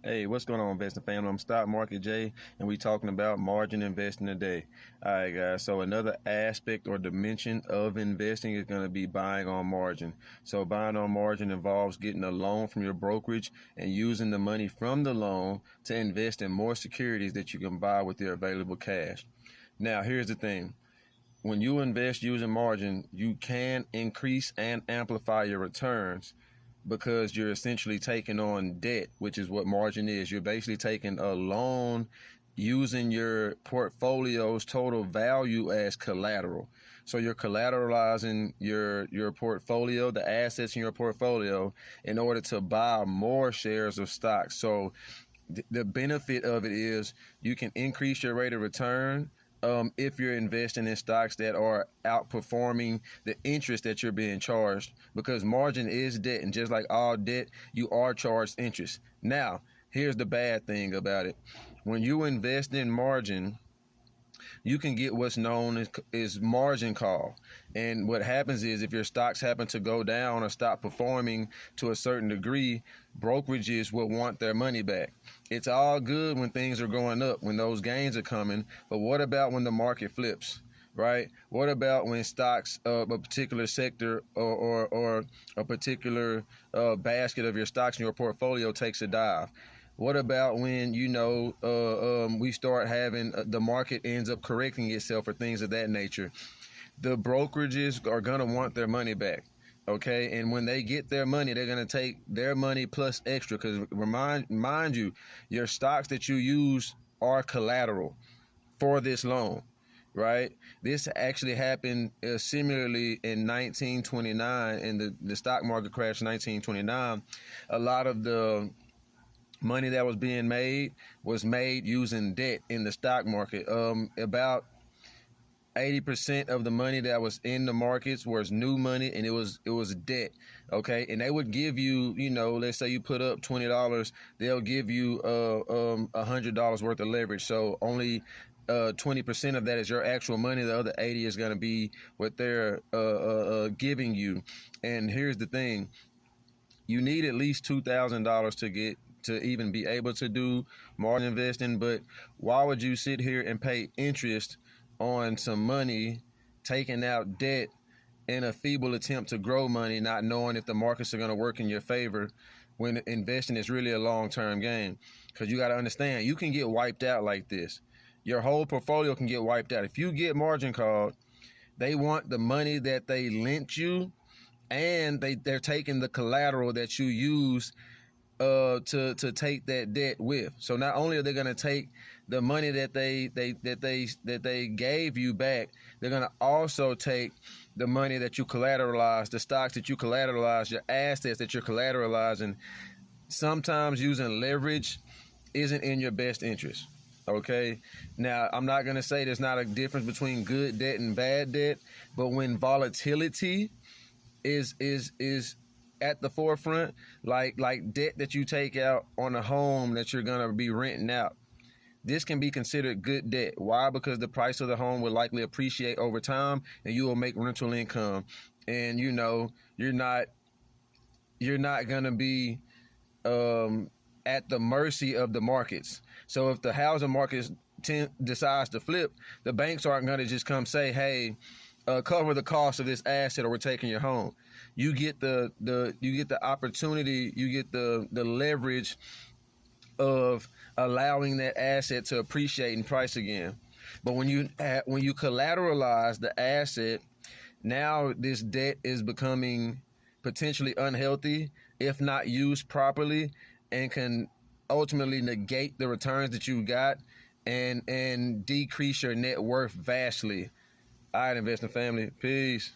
Hey, what's going on, investing family? I'm Stock Market Jay, and we talking about margin investing today. All right, guys. So another aspect or dimension of investing is going to be buying on margin. So buying on margin involves getting a loan from your brokerage and using the money from the loan to invest in more securities that you can buy with your available cash. Now, here's the thing. When you invest using margin, you can increase and amplify your returns because you're essentially taking on debt, which is what margin is. You're basically taking a loan using your portfolio's total value as collateral. So you're collateralizing your portfolio, the assets in your portfolio, in order to buy more shares of stock. So the benefit of it is you can increase your rate of return if you're investing in stocks that are outperforming the interest that you're being charged, because margin is debt, and just like all debt, you are charged interest. Now, here's the bad thing about it. When you invest in margin, you can get what's known as margin call. And what happens is if your stocks happen to go down or stop performing to a certain degree, brokerages will want their money back. It's all good when things are going up, when those gains are coming. But what about when the market flips? Right? What about when stocks of a particular sector or a particular basket of your stocks in your portfolio takes a dive? What about when, we start having the market ends up correcting itself or things of that nature? The brokerages are going to want their money back. Okay. And when they get their money, they're going to take their money plus extra, because mind you, your stocks that you use are collateral for this loan. Right. This actually happened similarly in 1929, in the stock market crash in 1929. A lot of the money that was being made was made using debt in the stock market. About 80% of the money that was in the markets was new money, and it was debt. Okay. And they would give you, let's say you put up $20, they'll give you $100 worth of leverage. So only 20% of that is your actual money. The other 80 is going to be what they're giving you. And here's the thing. You need at least $2,000 to even be able to do margin investing. But why would you sit here and pay interest on some money, taking out debt in a feeble attempt to grow money, not knowing if the markets are going to work in your favor, when investing is really a long-term game? Because you got to understand, you can get wiped out like this. Your whole portfolio can get wiped out. If you get margin called, they want the money that they lent you, and they're taking the collateral that you use to take that debt with. So not only are they going to take the money that they gave you back, they're going to also take the money that you collateralized, the stocks that you collateralized, your assets that you're collateralizing. Sometimes using leverage isn't in your best interest. Okay. Now, I'm not going to say there's not a difference between good debt and bad debt, but when volatility is at the forefront, like debt that you take out on a home that you're going to be renting out, this can be considered good debt. Why? Because the price of the home will likely appreciate over time, and you will make rental income. And you're not going to be at the mercy of the markets. So if the housing market decides to flip, the banks aren't going to just come say, hey, cover the cost of this asset, or we're taking your home. You get the opportunity, you get the leverage of allowing that asset to appreciate in price again. But when you collateralize the asset, now this debt is becoming potentially unhealthy if not used properly, and can ultimately negate the returns that you got and decrease your net worth vastly. All right, investing family. Peace.